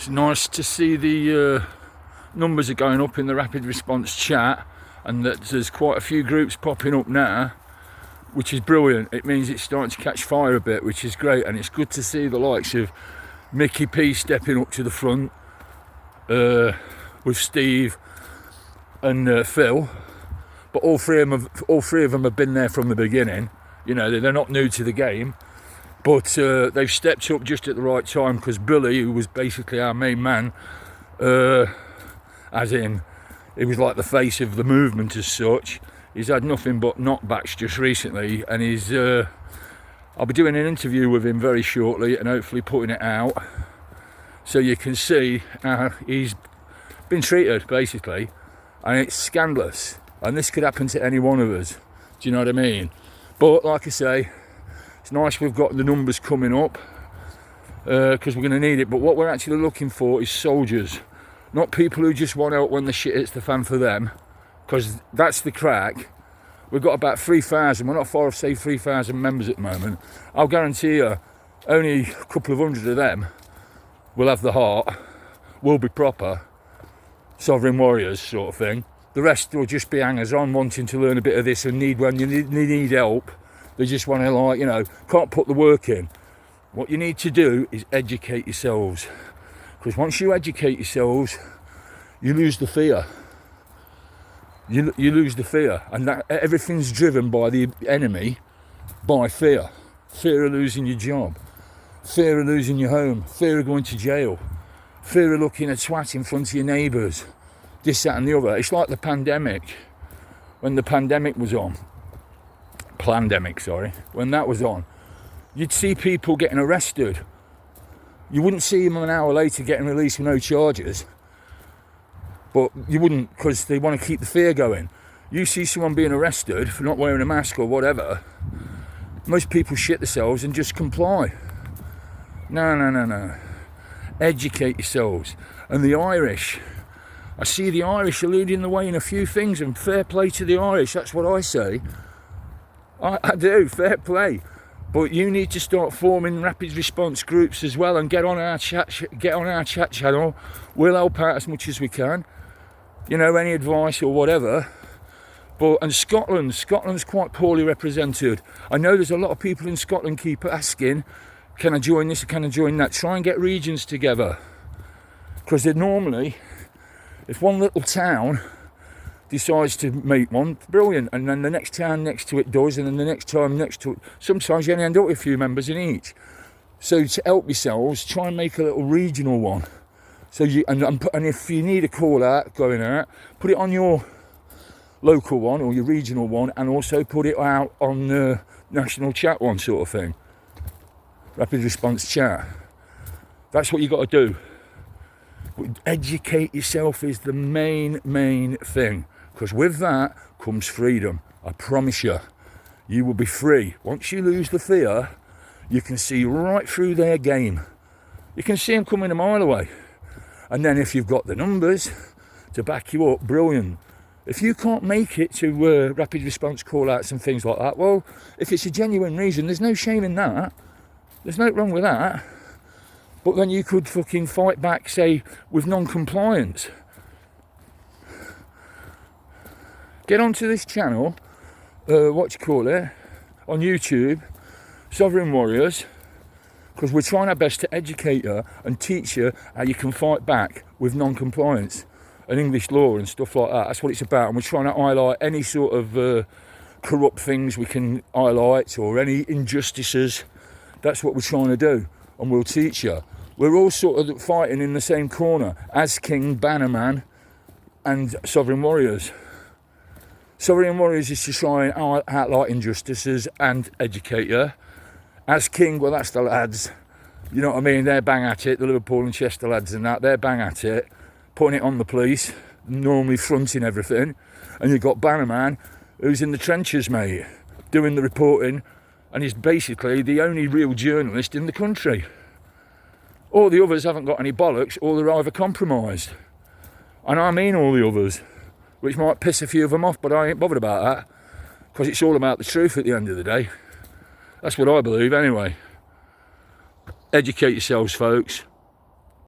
It's nice to see the numbers are going up in the rapid response chat, and that there's quite a few groups popping up now, which is brilliant. It means it's starting to catch fire a bit, which is great, and it's good to see the likes of Mickey P stepping up to the front with Steve and Phil. But all three of them have been there from the beginning. You know, they're not new to the game, but they've stepped up just at the right time, because Billy, who was basically our main man, as in he was like the face of the movement as such, he's had nothing but knockbacks just recently, and I'll be doing an interview with him very shortly and hopefully putting it out so you can see how he's been treated, basically, and it's scandalous, and this could happen to any one of us. Do you know what I mean? But like I say, it's nice we've got the numbers coming up, because we're going to need it. But what we're actually looking for is soldiers, not people who just want out when the shit hits the fan for them, because that's the crack. We've got about 3,000, we're not far off, say, 3,000 members at the moment. I'll guarantee you, only a couple of hundred of them will have the heart, will be proper sovereign warriors sort of thing. The rest will just be hangers-on, wanting to learn a bit of this and when you need help. They just want to, like, you know, can't put the work in. What you need to do is educate yourselves, because once you educate yourselves, you lose the fear. You lose the fear, and that everything's driven by the enemy, by fear. Fear of losing your job, fear of losing your home, fear of going to jail, fear of looking a twat in front of your neighbours, this, that and the other. It's like the pandemic. When the pandemic was on, when that was on, you'd see people getting arrested. You wouldn't see them an hour later getting released with no charges. But you wouldn't, because they want to keep the fear going. You see someone being arrested for not wearing a mask or whatever, most people shit themselves and just comply. No. Educate yourselves. And the Irish, I see the Irish are leading the way in a few things, and fair play to the Irish, that's what I say. I do, fair play. But you need to start forming rapid response groups as well, and get on our chat channel. We'll help out as much as we can. You know, any advice or whatever. And Scotland's quite poorly represented. I know there's a lot of people in Scotland keep asking, can I join this or can I join that? Try and get regions together. Because they're normally, if one little town decides to make one, brilliant, and then the next town next to it does, and then the next town next to it, sometimes you only end up with a few members in each. So to help yourselves, try and make a little regional one. So and if you need a call out going out, put it on your local one or your regional one, and also put it out on the national chat one, sort of thing. Rapid response chat. That's what you got to do. But educate yourself is the main thing, because with that comes freedom. I promise you, you will be free. Once you lose the fear, you can see right through their game. You can see them coming a mile away. And then if you've got the numbers to back you up, brilliant. If you can't make it to rapid response call-outs and things like that, well, if it's a genuine reason, there's no shame in that. There's nothing wrong with that. But then you could fucking fight back, say, with non-compliance. Get onto this channel, on YouTube, Sovereign Warriors, because we're trying our best to educate you and teach you how you can fight back with non-compliance and English law and stuff like that. That's what it's about, and we're trying to highlight any sort of corrupt things we can highlight, or any injustices. That's what we're trying to do, and we'll teach you. We're all sort of fighting in the same corner, as King, Bannerman and Sovereign Warriors. Sovereign Warriors is to try and highlight injustices and educate you. As King, well, that's the lads, you know what I mean, they're bang at it, the Liverpool and Chester lads and that, they're bang at it, putting it on the police, normally fronting everything. And you've got Bannerman, who's in the trenches, mate, doing the reporting, and he's basically the only real journalist in the country. All the others haven't got any bollocks, or they're either compromised. And I mean all the others, which might piss a few of them off, but I ain't bothered about that, because it's all about the truth at the end of the day. That's what I believe anyway. Educate yourselves, folks.